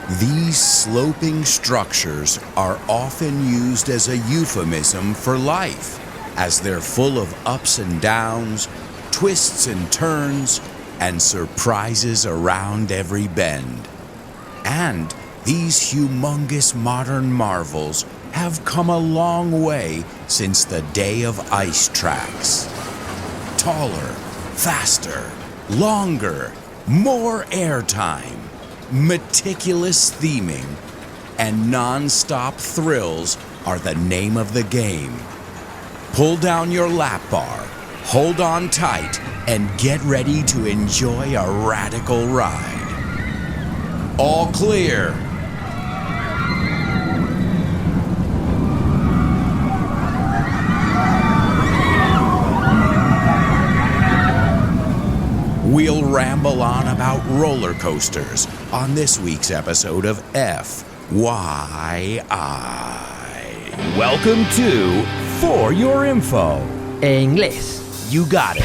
These sloping structures are often used as a euphemism for life, as they're full of ups and downs, twists and turns, and surprises around every bend. And these humongous modern marvels have come a long way since the day of ice tracks. Taller, faster, longer, more airtime, meticulous theming, and non-stop thrills are the name of the game. Pull down your lap bar, hold on tight, and get ready to enjoy a radical ride. All clear. We'll ramble on about roller coasters on this week's episode of FYI. Welcome to For Your Info. En inglés. You got it.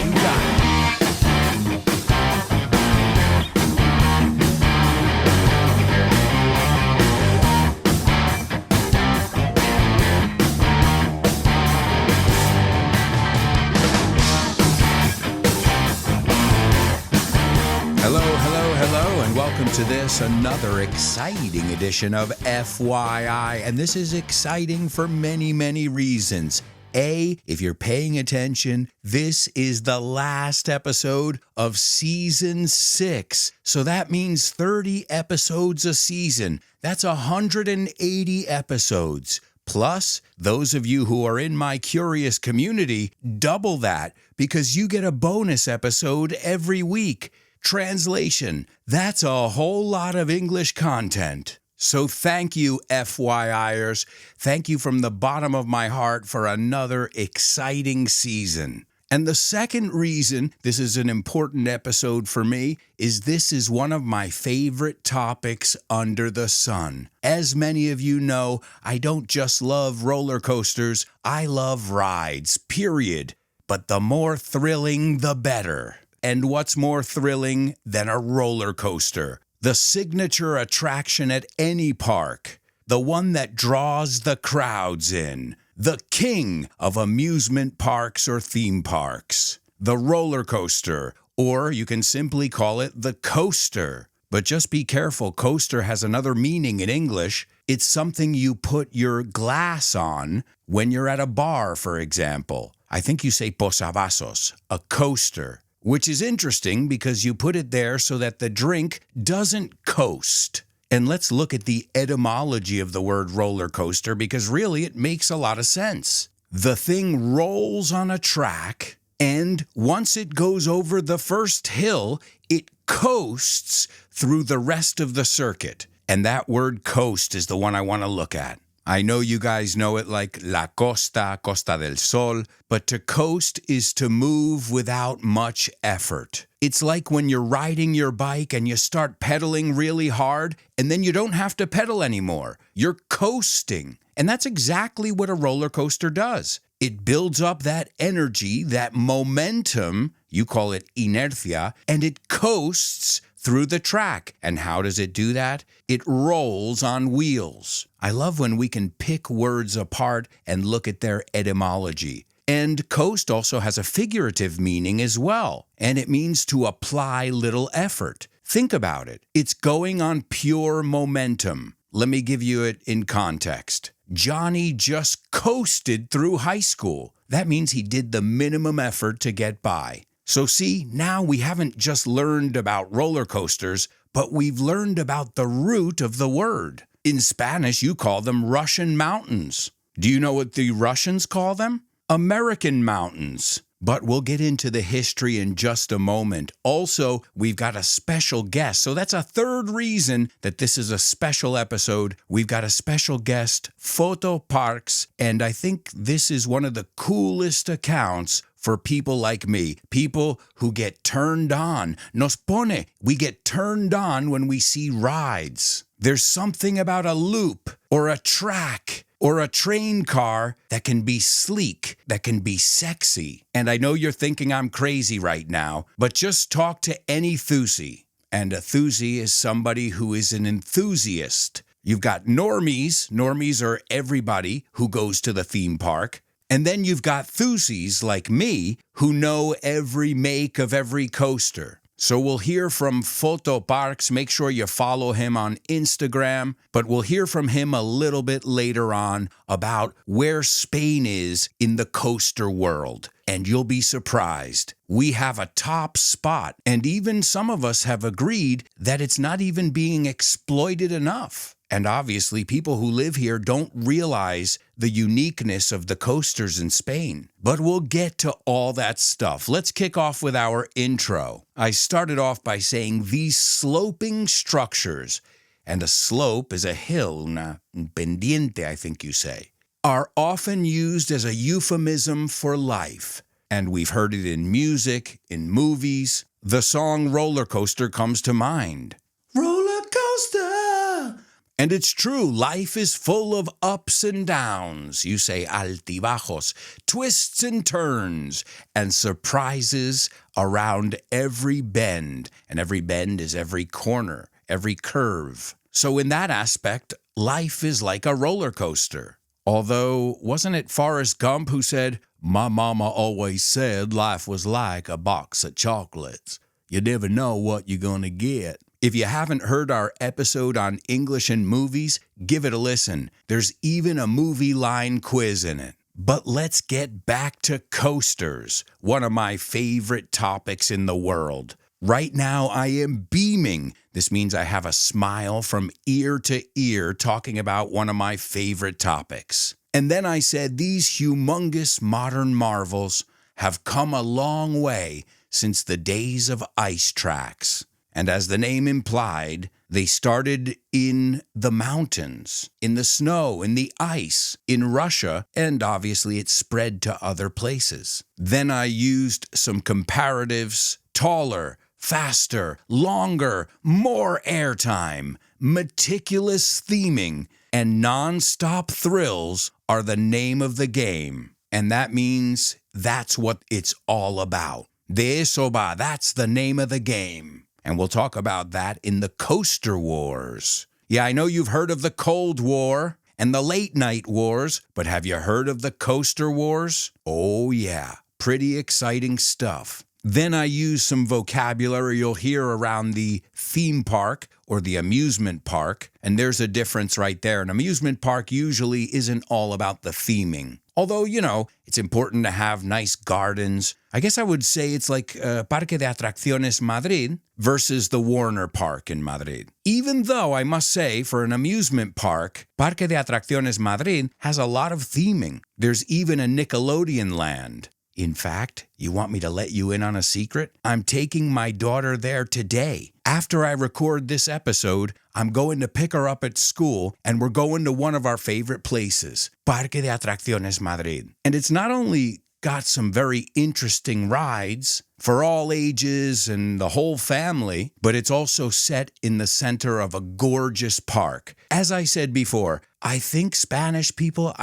Hello, and welcome to another exciting edition of FYI. And this is exciting for many, many reasons. A, if you're paying attention, this is the last episode of season 6. So that means 30 episodes a season. That's 180 episodes. Plus, those of you who are in my curious community, double that because you get a bonus episode every week. Translation, that's a whole lot of English content. So thank you, FYIers. Thank you from the bottom of my heart for another exciting season. And the second reason this is an important episode for me is this is one of my favorite topics under the sun. As many of you know, I don't just love roller coasters, I love rides, period. But the more thrilling, the better. And what's more thrilling than a roller coaster? The signature attraction at any park. The one that draws the crowds in. The king of amusement parks or theme parks. The roller coaster, or you can simply call it the coaster. But just be careful, coaster has another meaning in English. It's something you put your glass on when you're at a bar, for example. I think you say posavasos, a coaster. Which is interesting because you put it there so that the drink doesn't coast. And let's look at the etymology of the word roller coaster because really it makes a lot of sense. The thing rolls on a track, and once it goes over the first hill, it coasts through the rest of the circuit. And that word coast is the one I want to look at. I know you guys know it like la costa, Costa del Sol, but to coast is to move without much effort. It's like when you're riding your bike and you start pedaling really hard, and then you don't have to pedal anymore. You're coasting. And that's exactly what a roller coaster does. It builds up that energy, that momentum, you call it inertia, and it coasts through the track. And how does it do that? It rolls on wheels. I love when we can pick words apart and look at their etymology. And coast also has a figurative meaning as well, and it means to apply little effort. Think about it. It's going on pure momentum. Let me give you it in context. Johnny just coasted through high school. That means he did the minimum effort to get by. So see, now we haven't just learned about roller coasters, but we've learned about the root of the word. In Spanish, you call them Russian mountains. Do you know what the Russians call them? American mountains. But we'll get into the history in just a moment. Also, we've got a special guest. So that's a third reason that this is a special episode. We've got a special guest, Photo Parks, and I think this is one of the coolest accounts for people like me, people who get turned on. Nos pone, we get turned on when we see rides. There's something about a loop or a track or a train car that can be sleek, that can be sexy. And I know you're thinking I'm crazy right now, but just talk to any Thusi. And a thuzy is somebody who is an enthusiast. You've got normies. Normies are everybody who goes to the theme park. And then you've got thuzies like me who know every make of every coaster. So we'll hear from Photo Parks. Make sure you follow him on Instagram. But we'll hear from him a little bit later on about where Spain is in the coaster world. And you'll be surprised. We have a top spot. And even some of us have agreed that it's not even being exploited enough. And obviously, people who live here don't realize the uniqueness of the coasters in Spain. But we'll get to all that stuff. Let's kick off with our intro. I started off by saying these sloping structures, and a slope is a hill, una pendiente, I think you say, are often used as a euphemism for life. And we've heard it in music, in movies. The song Roller Coaster comes to mind. Roller coaster! And it's true, life is full of ups and downs, you say altibajos, twists and turns, and surprises around every bend. And every bend is every corner, every curve. So in that aspect, life is like a roller coaster. Although, wasn't it Forrest Gump who said, "My mama always said life was like a box of chocolates. You never know what you're gonna get." If you haven't heard our episode on English and movies, give it a listen. There's even a movie line quiz in it. But let's get back to coasters, one of my favorite topics in the world. Right now, I am beaming. This means I have a smile from ear to ear talking about one of my favorite topics. And then I said these humongous modern marvels have come a long way since the days of ice tracks. And as the name implied, they started in the mountains, in the snow, in the ice, in Russia, and obviously it spread to other places. Then I used some comparatives: taller, faster, longer, more airtime, meticulous theming, and non-stop thrills are the name of the game. And that means that's what it's all about. De eso va, that's the name of the game. And we'll talk about that in the Coaster Wars. Yeah, I know you've heard of the Cold War and the Late Night Wars, but have you heard of the Coaster Wars? Oh yeah, pretty exciting stuff. Then I use some vocabulary you'll hear around the theme park or the amusement park, and there's a difference right there. An amusement park usually isn't all about the theming. Although, you know, it's important to have nice gardens. I guess I would say it's like Parque de Atracciones Madrid versus the Warner Park in Madrid. Even though I must say, for an amusement park, Parque de Atracciones Madrid has a lot of theming. There's even a Nickelodeon land. In fact, you want me to let you in on a secret? I'm taking my daughter there today. After I record this episode, I'm going to pick her up at school, and we're going to one of our favorite places, Parque de Atracciones Madrid. And it's not only got some very interesting rides for all ages and the whole family, but it's also set in the center of a gorgeous park. As I said before, I think Spanish people,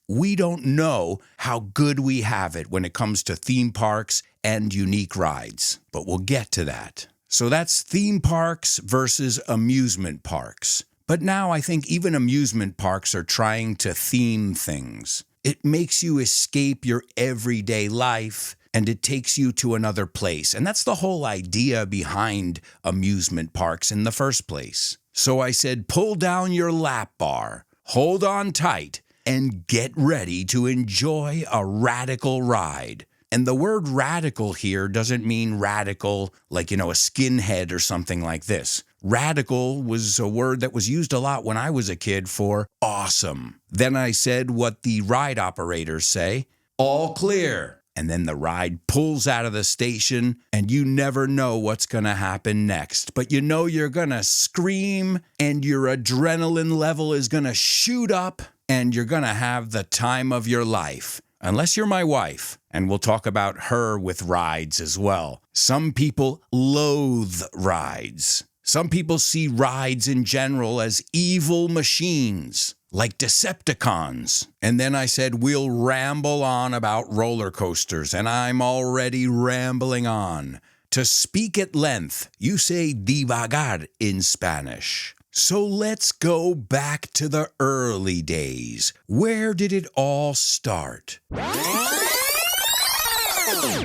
we don't know how good we have it when it comes to theme parks and unique rides. But we'll get to that. So that's theme parks versus amusement parks. But now I think even amusement parks are trying to theme things. It makes you escape your everyday life, and it takes you to another place. And that's the whole idea behind amusement parks in the first place. So I said, pull down your lap bar, hold on tight, and get ready to enjoy a radical ride. And the word radical here doesn't mean radical like, a skinhead or something like this. Radical was a word that was used a lot when I was a kid for awesome. Then I said what the ride operators say, all clear. And then the ride pulls out of the station, and you never know what's going to happen next. But you know you're going to scream, and your adrenaline level is going to shoot up, and you're going to have the time of your life. Unless you're my wife, and we'll talk about her with rides as well. Some people loathe rides. Some people see rides in general as evil machines, like Decepticons. And then I said we'll ramble on about roller coasters, and I'm already rambling on. To speak at length, you say divagar in Spanish. So let's go back to the early days. Where did it all start?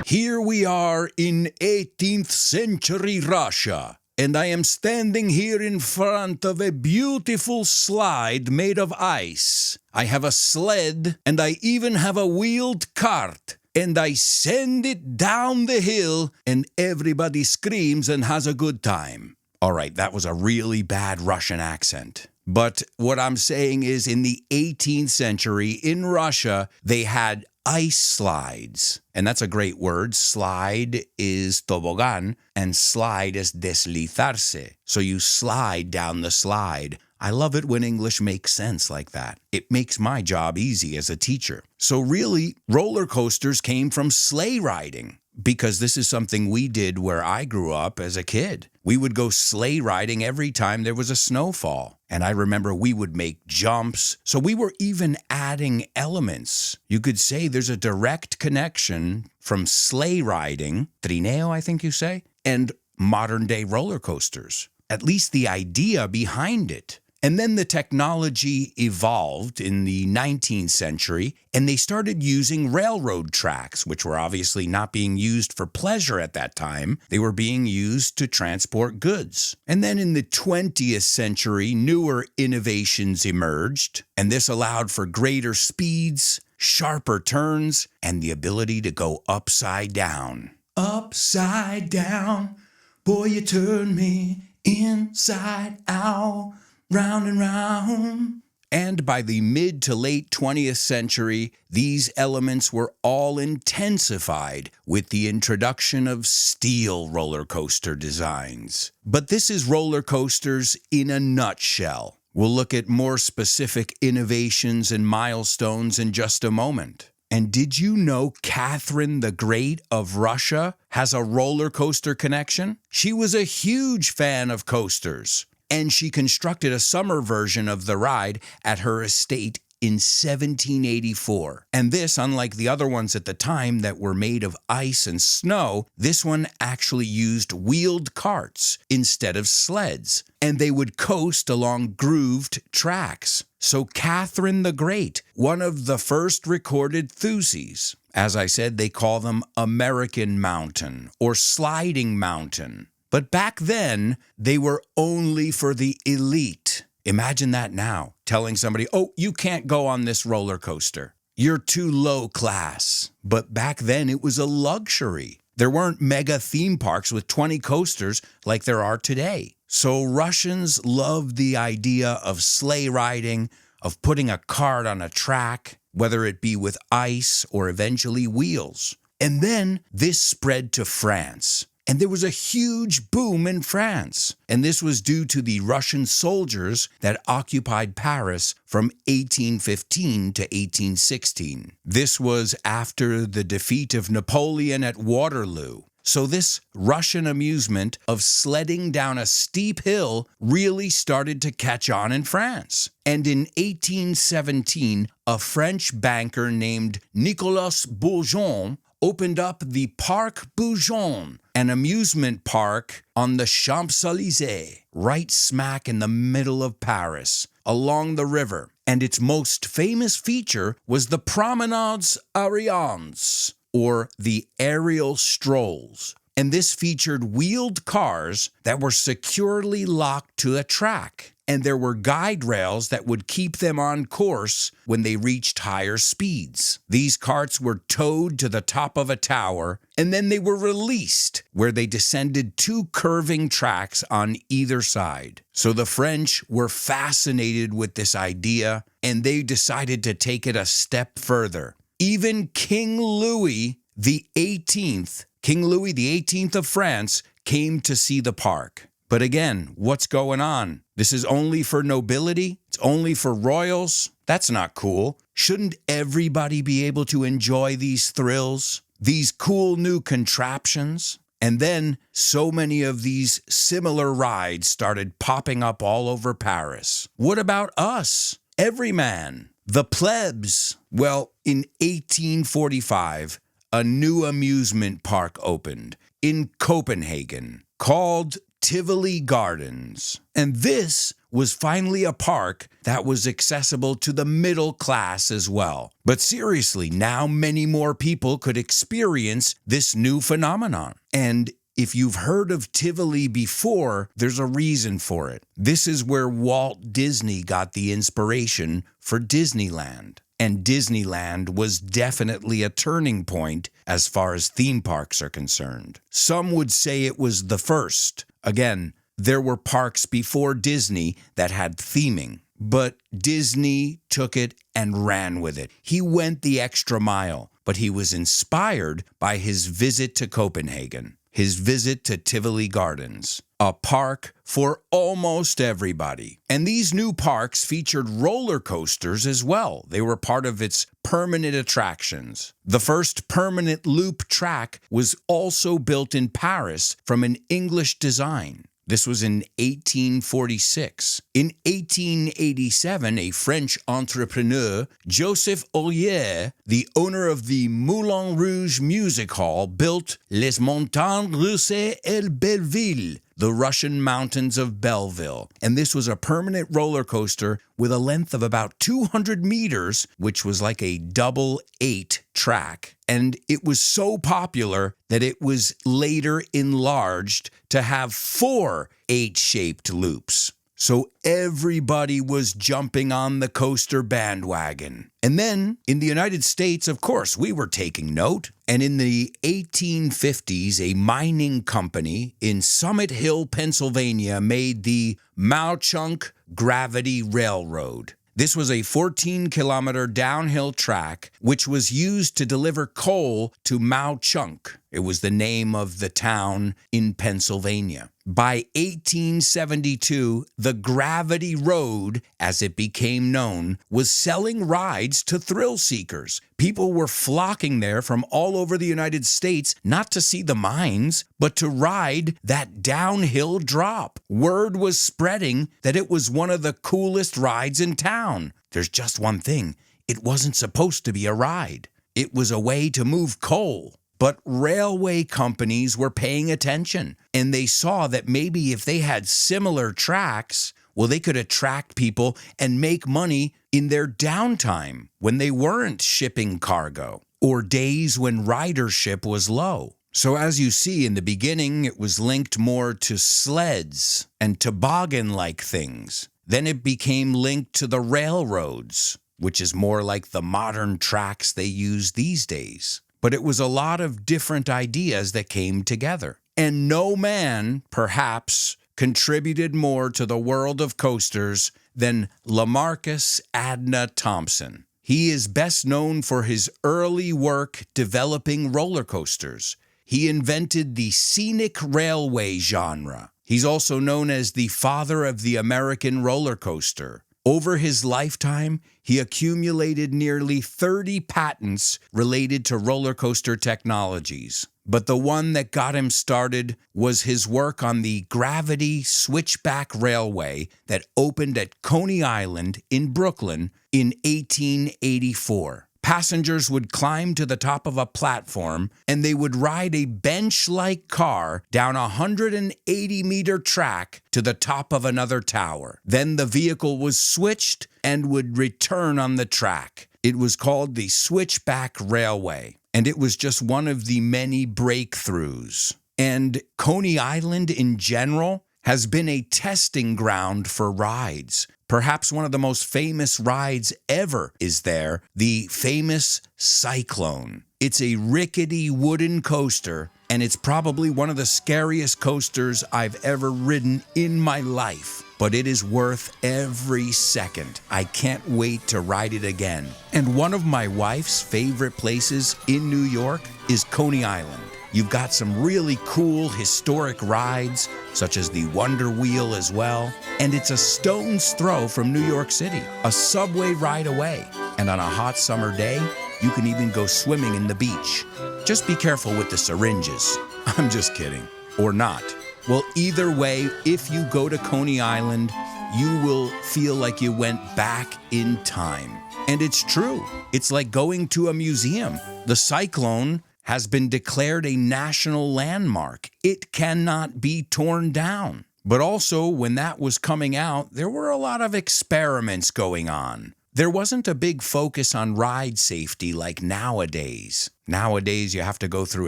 Here we are in 18th century Russia, and I am standing here in front of a beautiful slide made of ice. I have a sled, and I even have a wheeled cart, and I send it down the hill, and everybody screams and has a good time. All right, that was a really bad Russian accent. But what I'm saying is in the 18th century in Russia, they had ice slides. And that's a great word. Slide is tobogán, and slide is deslizarse. So you slide down the slide. I love it when English makes sense like that. It makes my job easy as a teacher. So really, roller coasters came from sleigh riding, because this is something we did where I grew up as a kid. We would go sleigh riding every time there was a snowfall. And I remember we would make jumps. So we were even adding elements. You could say there's a direct connection from sleigh riding, trineo, I think you say, and modern day roller coasters. At least the idea behind it. And then the technology evolved in the 19th century, and they started using railroad tracks, which were obviously not being used for pleasure at that time. They were being used to transport goods. And then in the 20th century, newer innovations emerged, and this allowed for greater speeds, sharper turns, and the ability to go upside down. Upside down, boy, you turn me inside out. Round and round. And by the mid to late 20th century, these elements were all intensified with the introduction of steel roller coaster designs. But this is roller coasters in a nutshell. We'll look at more specific innovations and milestones in just a moment. And did you know Catherine the Great of Russia has a roller coaster connection? She was a huge fan of coasters. And she constructed a summer version of the ride at her estate in 1784. And this, unlike the other ones at the time that were made of ice and snow, this one actually used wheeled carts instead of sleds. And they would coast along grooved tracks. So Catherine the Great, one of the first recorded thuses. As I said, they call them American Mountain or Sliding Mountain. But back then, they were only for the elite. Imagine that now, telling somebody, oh, you can't go on this roller coaster. You're too low class. But back then, it was a luxury. There weren't mega theme parks with 20 coasters like there are today. So Russians loved the idea of sleigh riding, of putting a cart on a track, whether it be with ice or eventually wheels. And then this spread to France. And there was a huge boom in France. And this was due to the Russian soldiers that occupied Paris from 1815 to 1816. This was after the defeat of Napoleon at Waterloo. So this Russian amusement of sledding down a steep hill really started to catch on in France. And in 1817, a French banker named Nicolas Bourgeon opened up the Parc Bourgeon, an amusement park on the Champs-Élysées, right smack in the middle of Paris, along the river. And its most famous feature was the Promenades Aériennes, or the aerial strolls. And this featured wheeled cars that were securely locked to a track. And there were guide rails that would keep them on course when they reached higher speeds. These carts were towed to the top of a tower, and then they were released, where they descended 2 curving tracks on either side. So the French were fascinated with this idea, and they decided to take it a step further. Even King Louis the 18th, King Louis the 18th of France, came to see the park. But again, what's going on? This is only for nobility? It's only for royals? That's not cool. Shouldn't everybody be able to enjoy these thrills? These cool new contraptions? And then so many of these similar rides started popping up all over Paris. What about us? Everyman? The plebs? Well, in 1845, a new amusement park opened. in Copenhagen called Tivoli Gardens. And this was finally a park that was accessible to the middle class as well. But seriously, now many more people could experience this new phenomenon. And if you've heard of Tivoli before, there's a reason for it. This is where Walt Disney got the inspiration for Disneyland. And Disneyland was definitely a turning point as far as theme parks are concerned. Some would say it was the first. Again, there were parks before Disney that had theming, but Disney took it and ran with it. He went the extra mile, but he was inspired by his visit to Copenhagen, his visit to Tivoli Gardens, a park for almost everybody. And these new parks featured roller coasters as well. They were part of its permanent attractions. The first permanent loop track was also built in Paris from an English design. This was in 1846. In 1887, a French entrepreneur, Joseph Ollier, the owner of the Moulin Rouge Music Hall, built Les Montagnes Russes et Belleville, the Russian mountains of Belleville. And this was a permanent roller coaster with a length of about 200 meters, which was like a double 8 track. And it was so popular that it was later enlarged to have 4 8-shaped loops. So everybody was jumping on the coaster bandwagon. And then in the United States, of course, we were taking note. And in the 1850s, a mining company in Summit Hill, Pennsylvania, made the Mauchunk Gravity Railroad. This was a 14-kilometer downhill track which was used to deliver coal to Mauchunk. It was the name of the town in Pennsylvania. By 1872, the Gravity Road, as it became known, was selling rides to thrill seekers. People were flocking there from all over the United States, not to see the mines, but to ride that downhill drop. Word was spreading that it was one of the coolest rides in town. There's just one thing. It wasn't supposed to be a ride. It was a way to move coal. But railway companies were paying attention, and they saw that maybe if they had similar tracks, well, they could attract people and make money in their downtime when they weren't shipping cargo or days when ridership was low. So as you see, in the beginning, it was linked more to sleds and toboggan-like things. Then it became linked to the railroads, which is more like the modern tracks they use these days. But it was a lot of different ideas that came together. And no man, perhaps, contributed more to the world of coasters than Lamarcus Adna Thompson. He is best known for his early work developing roller coasters. He invented the scenic railway genre. He's also known as the father of the American roller coaster. Over his lifetime, he accumulated nearly 30 patents related to roller coaster technologies. But the one that got him started was his work on the Gravity Switchback Railway that opened at Coney Island in Brooklyn in 1884. Passengers would climb to the top of a platform and they would ride a bench-like car down a 180-meter track to the top of another tower. Then the vehicle was switched and would return on the track. It was called the Switchback Railway, and it was just one of the many breakthroughs. And Coney Island in general has been a testing ground for rides. Perhaps one of the most famous rides ever is there, the famous Cyclone. It's a rickety wooden coaster, and it's probably one of the scariest coasters I've ever ridden in my life. But it is worth every second. I can't wait to ride it again. And one of my wife's favorite places in New York is Coney Island. You've got some really cool historic rides, such as the Wonder Wheel as well. And it's a stone's throw from New York City, a subway ride away. And on a hot summer day, you can even go swimming in the beach. Just be careful with the syringes. I'm just kidding. Or not. Well, either way, if you go to Coney Island, you will feel like you went back in time. And it's true. It's like going to a museum. The Cyclone has been declared a national landmark. It cannot be torn down. But also, when that was coming out, there were a lot of experiments going on. There wasn't a big focus on ride safety like nowadays. Nowadays, you have to go through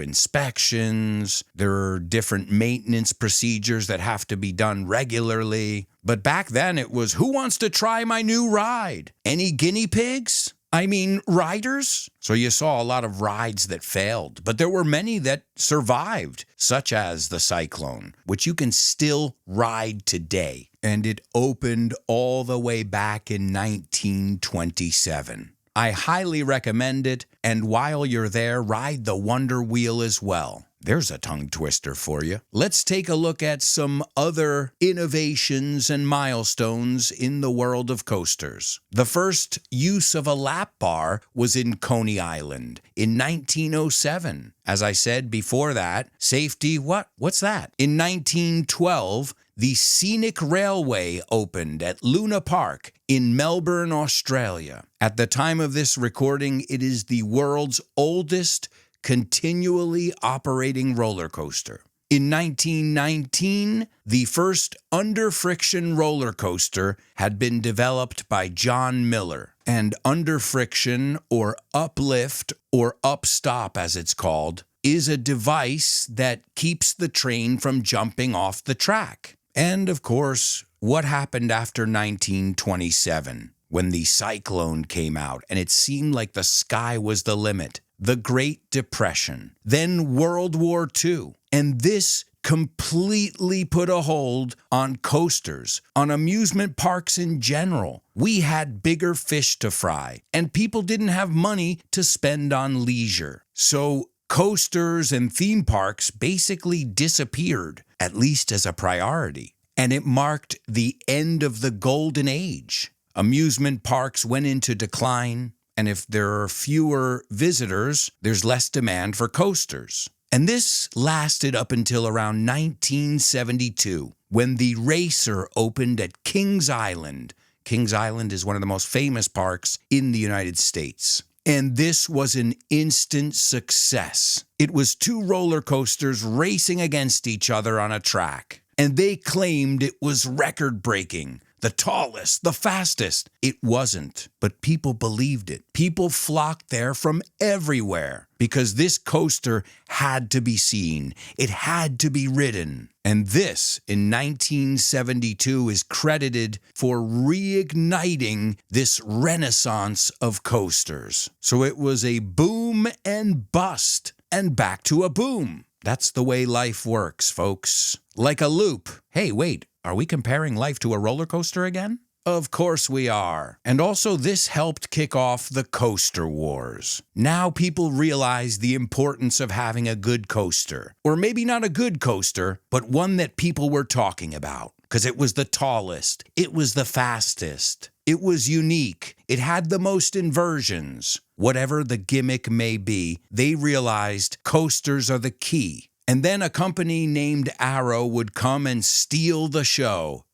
inspections. There are different maintenance procedures that have to be done regularly. But back then, it was, who wants to try my new ride? Any guinea pigs? I mean, riders? So you saw a lot of rides that failed, but there were many that survived, such as the Cyclone, which you can still ride today. And it opened all the way back in 1927. I highly recommend it, and while you're there, ride the Wonder Wheel as well. There's a tongue twister for you. Let's take a look at some other innovations and milestones in the world of coasters. The first use of a lap bar was in Coney Island in 1907. As I said before that, safety, what's that? In 1912, the Scenic Railway opened at Luna Park in Melbourne, Australia. At the time of this recording, it is the world's oldest continually operating roller coaster. In 1919, the first under-friction roller coaster had been developed by John Miller. And under-friction, or uplift, or upstop as it's called, is a device that keeps the train from jumping off the track. And of course, what happened after 1927, when the Cyclone came out and it seemed like the sky was the limit? The Great Depression, then World War II, and this completely put a hold on coasters, on amusement parks in general. We had bigger fish to fry, and people didn't have money to spend on leisure. So coasters and theme parks basically disappeared, at least as a priority, and it marked the end of the golden age. Amusement parks went into decline, and if there are fewer visitors, there's less demand for coasters. And this lasted up until around 1972, when the Racer opened at Kings Island. Kings Island is one of the most famous parks in the United States. And this was an instant success. It was two roller coasters racing against each other on a track. And they claimed it was record-breaking. The tallest, the fastest. It wasn't, but people believed it. People flocked there from everywhere because this coaster had to be seen. It had to be ridden. And this, in 1972, is credited for reigniting this renaissance of coasters. So it was a boom and bust, and back to a boom. That's the way life works, folks. Like a loop. Hey, wait. Are we comparing life to a roller coaster again? Of course we are. And also this helped kick off the coaster wars. Now people realize the importance of having a good coaster. Or maybe not a good coaster, but one that people were talking about. Because it was the tallest. It was the fastest. It was unique. It had the most inversions. Whatever the gimmick may be, they realized coasters are the key. And then a company named Arrow would come and steal the show.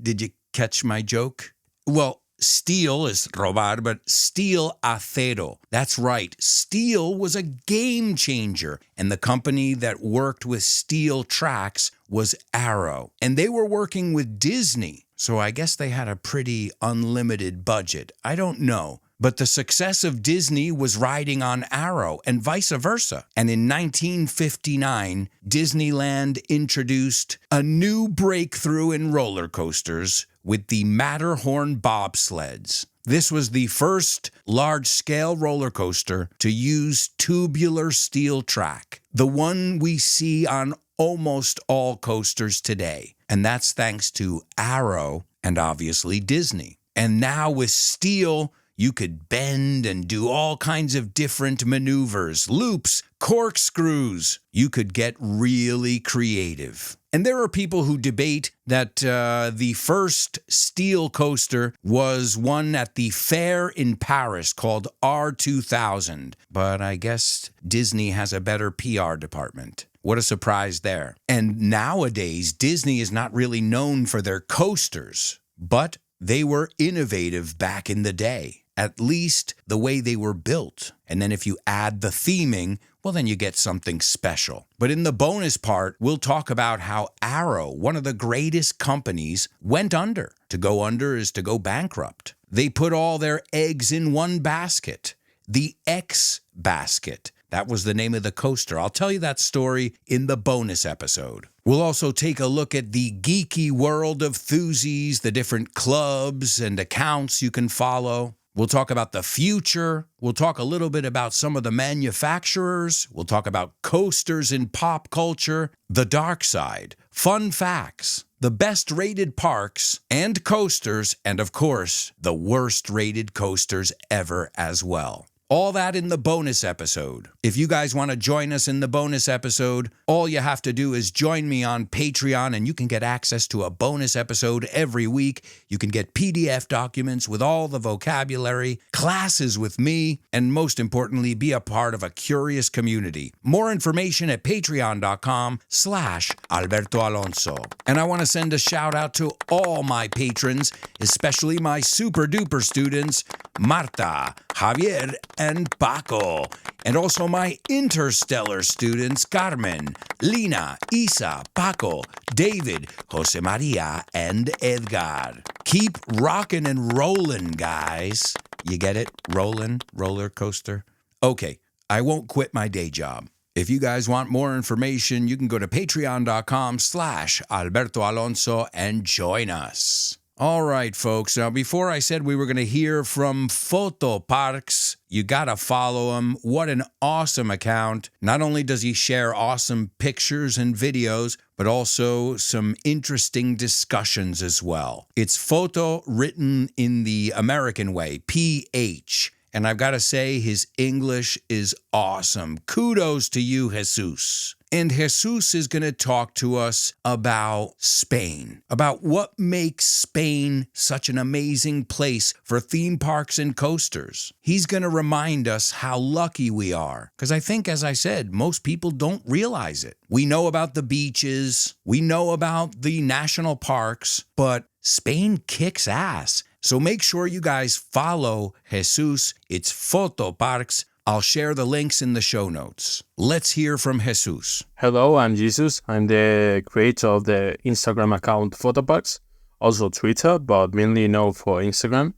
Did you catch my joke? Well, steal is robar, but steel acero. That's right. Steel was a game changer. And the company that worked with steel tracks was Arrow. And they were working with Disney. So I guess they had a pretty unlimited budget. I don't know. But the success of Disney was riding on Arrow and vice versa. And in 1959, Disneyland introduced a new breakthrough in roller coasters with the Matterhorn bobsleds. This was the first large-scale roller coaster to use tubular steel track, the one we see on almost all coasters today. And that's thanks to Arrow and obviously Disney. And now with steel, you could bend and do all kinds of different maneuvers, loops, corkscrews. You could get really creative. And there are people who debate that the first steel coaster was one at the fair in Paris called R2000. But I guess Disney has a better PR department. What a surprise there. And nowadays, Disney is not really known for their coasters, but they were innovative back in the day. at least the way they were built. And then if you add the theming, well, then you get something special. But in the bonus part, we'll talk about how Arrow, one of the greatest companies, went under. To go under is to go bankrupt. They put all their eggs in one basket, the X basket. That was the name of the coaster. I'll tell you that story in the bonus episode. We'll also take a look at the geeky world of Thuzies, the different clubs and accounts you can follow. We'll talk about the future. We'll talk a little bit about some of the manufacturers. We'll talk about coasters in pop culture, the dark side, fun facts, the best rated parks and coasters, and of course, the worst rated coasters ever as well. All that in the bonus episode. If you guys want to join us in the bonus episode, all you have to do is join me on Patreon and you can get access to a bonus episode every week. You can get PDF documents with all the vocabulary, classes with me, and most importantly, be a part of a curious community. More information at patreon.com/Alberto Alonso. And I want to send a shout out to all my patrons, especially my super duper students, Marta, Javier, and Paco, and also my interstellar students, Carmen, Lina, Isa, Paco, David, Jose Maria, and Edgar. Keep rocking and rolling, guys. You get it? Rolling, roller coaster. Okay, I won't quit my day job. If you guys want more information, you can go to patreon.com/Alberto Alonso and join us. All right, folks. Now, before I said we were going to hear from Photo Parks, you got to follow him. What an awesome account. Not only does he share awesome pictures and videos, but also some interesting discussions as well. It's photo written in the American way, PH. And I've got to say, his English is awesome. Kudos to you, Jesus. And Jesus is going to talk to us about Spain, about what makes Spain such an amazing place for theme parks and coasters. He's going to remind us how lucky we are, because I think, as I said, most people don't realize it. We know about the beaches, we know about the national parks, but Spain kicks ass. So make sure you guys follow Jesus. It's Photo Parks. I'll share the links in the show notes. Let's hear from Jesus. Hello, I'm Jesus. I'm the creator of the Instagram account Photoparks, also Twitter, but mainly known for Instagram.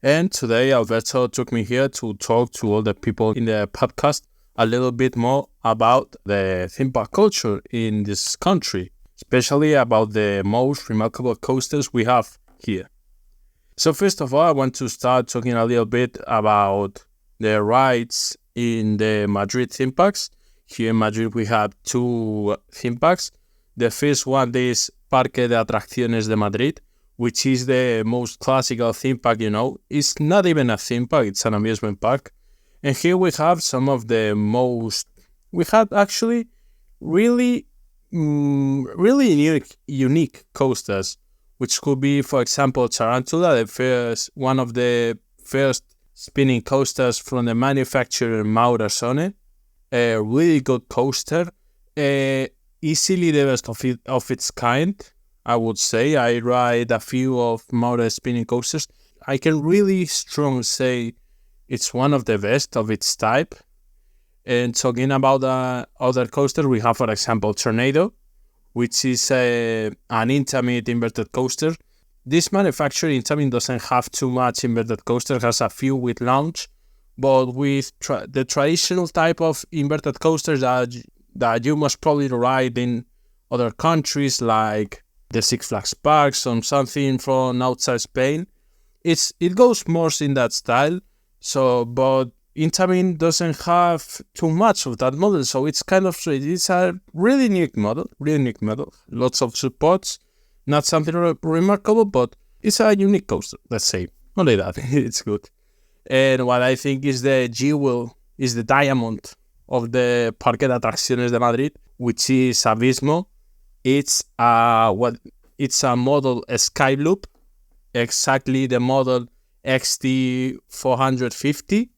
And today Alberto took me here to talk to all the people in the podcast a little bit more about the theme park culture in this country, especially about the most remarkable coasters we have here. So first of all, I want to start talking a little bit about the rides in the Madrid theme parks. Here in Madrid, we have two theme parks. The first one is Parque de Atracciones de Madrid, which is the most classical theme park, It's not even a theme park, it's an amusement park. And here we have some of the most... We have actually really unique coasters, which could be, for example, Tarantula, one of the first spinning coasters from the manufacturer Maurasone. A really good coaster, easily the best of its kind, I would say. I ride a few of Maura's spinning coasters. I can really strongly say it's one of the best of its type. And talking about other coasters, we have, for example, Tornado, which is an intimate inverted coaster. This manufacturer in Intamin doesn't have too much inverted coaster, has a few with lounge, but with the traditional type of inverted coasters that you must probably ride in other countries, like the Six Flags parks or something from outside Spain, it goes more in that style. So, but Intamin doesn't have too much of that model, so it's a really unique model. Lots of supports. Not something remarkable, but it's a unique coaster, let's say. Only that, it's good. And what I think is the jewel, is the diamond of the Parque de Atracciones de Madrid, which is Abismo. It's a model Skyloop, exactly the model XT450.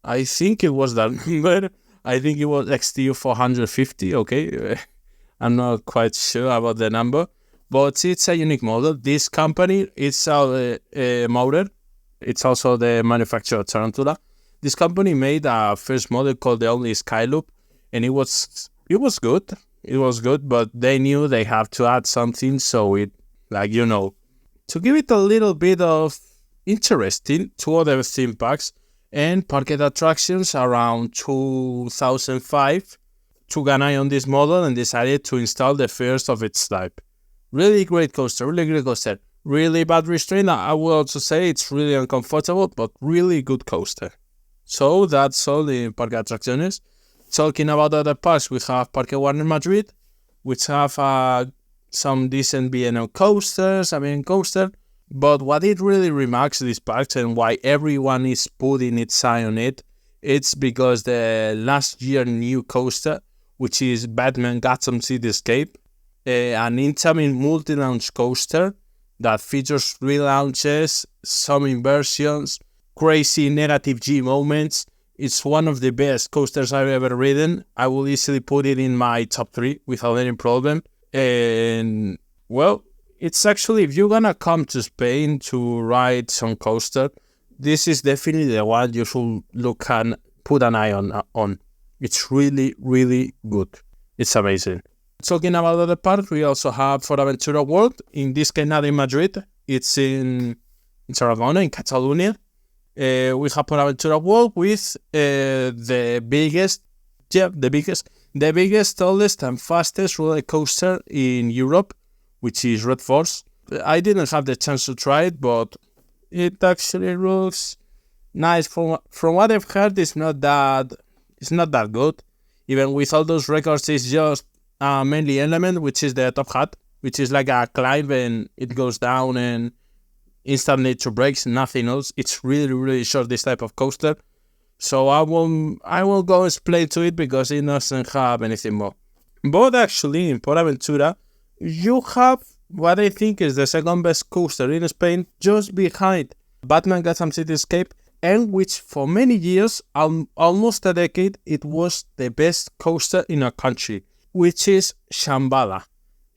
I think it was that number. I think it was XT450, okay? I'm not quite sure about the number. But it's a unique model. This company is Maurer, It's also the manufacturer of Tarantula. This company made a first model called the Only Skyloop, and it was good. It was good, but they knew they have to add something, so it, to give it a little bit of interesting, two other theme parks and parked attractions around 2005 took an eye on this model and decided to install the first of its type. Really great coaster, really bad restraint. I will also say it's really uncomfortable, but really good coaster. So that's all the Parque Atracciones. Talking about other parks, we have Parque Warner Madrid, which have some decent B&O coasters, a main coaster. But what it really remarks these parks and why everyone is putting its eye on it, it's because the last year new coaster, which is Batman Gotham Cityscape, an incoming multi-launch coaster that features 3 launches, some inversions, crazy negative G moments. It's one of the best coasters I've ever ridden. I will easily put it in my top 3 without any problem. And, well, it's actually, if you're gonna come to Spain to ride some coaster, this is definitely the one you should look and put an eye on. It's really, really good. It's amazing. Talking about other parks, we also have Fuerteventura World. In this case, not in Madrid. It's in Tarragona, in Catalonia. We have Fuerteventura World with the biggest, tallest and fastest roller coaster in Europe, which is Red Force. I didn't have the chance to try it, but it actually looks nice. From what I've heard, it's not that good. Even with all those records, it's just mainly element, which is the top hat, which is like a climb and it goes down and instantly to brakes, nothing else. It's really, really short, this type of coaster. So I will go explain to it because it doesn't have anything more. But actually, in Fuerteventura, you have what I think is the second best coaster in Spain, just behind Batman Gotham Cityscape, and which for many years, almost a decade, it was the best coaster in our country, which is Shambhala.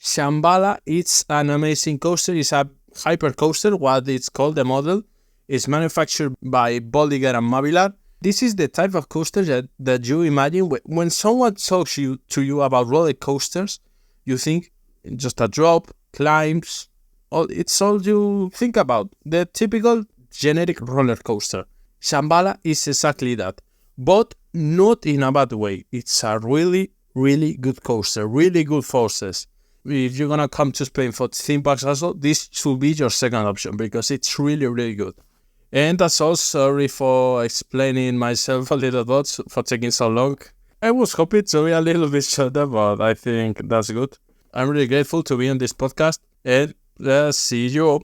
Shambhala, it's an amazing coaster. It's a hyper coaster, what it's called, the model. It's manufactured by Bolliger and Mavilar. This is the type of coaster that you imagine when someone talks to you about roller coasters, you think just a drop, climbs, it's all you think about. The typical generic roller coaster. Shambhala is exactly that, but not in a bad way. It's a really, really good coaster, really good forces. If you're gonna come to Spain for theme parks also, this should be your second option because it's really, really good. And that's all. Sorry for explaining myself a little bit, for taking so long. I was hoping to be a little bit shorter, but I think that's good. I'm really grateful to be on this podcast, and see you.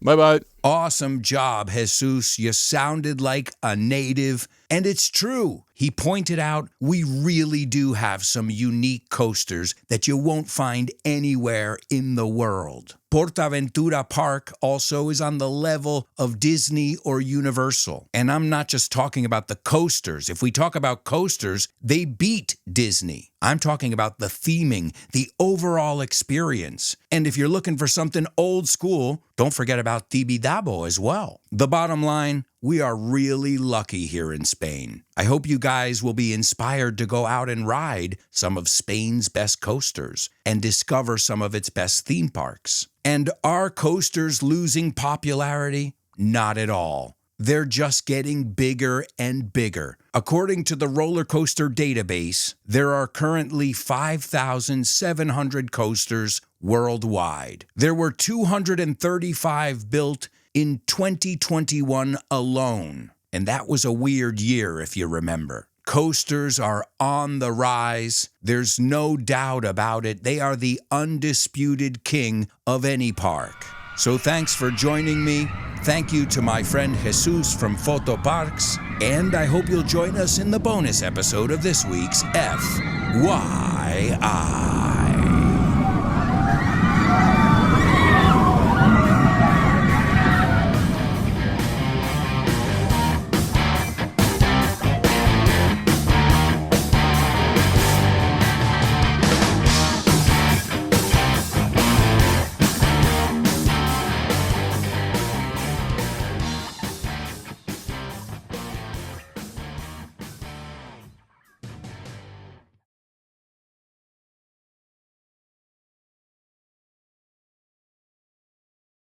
Bye-bye. Awesome job, Jesus. You sounded like a native. And it's true. He pointed out we really do have some unique coasters that you won't find anywhere in the world. Portaventura Park also is on the level of Disney or Universal. And I'm not just talking about the coasters. If we talk about coasters, they beat Disney. I'm talking about the theming, the overall experience. And if you're looking for something old school, don't forget about Tibidabo as well. The bottom line, we are really lucky here in Spain. I hope you guys will be inspired to go out and ride some of Spain's best coasters and discover some of its best theme parks. And are coasters losing popularity? Not at all. They're just getting bigger and bigger. According to the roller coaster database, there are currently 5,700 coasters worldwide. There were 235 built in 2021 alone. And that was a weird year, if you remember. Coasters are on the rise. There's no doubt about it. They are the undisputed king of any park. So thanks for joining me. Thank you to my friend Jesus from Photo Parks. And I hope you'll join us in the bonus episode of this week's FYI.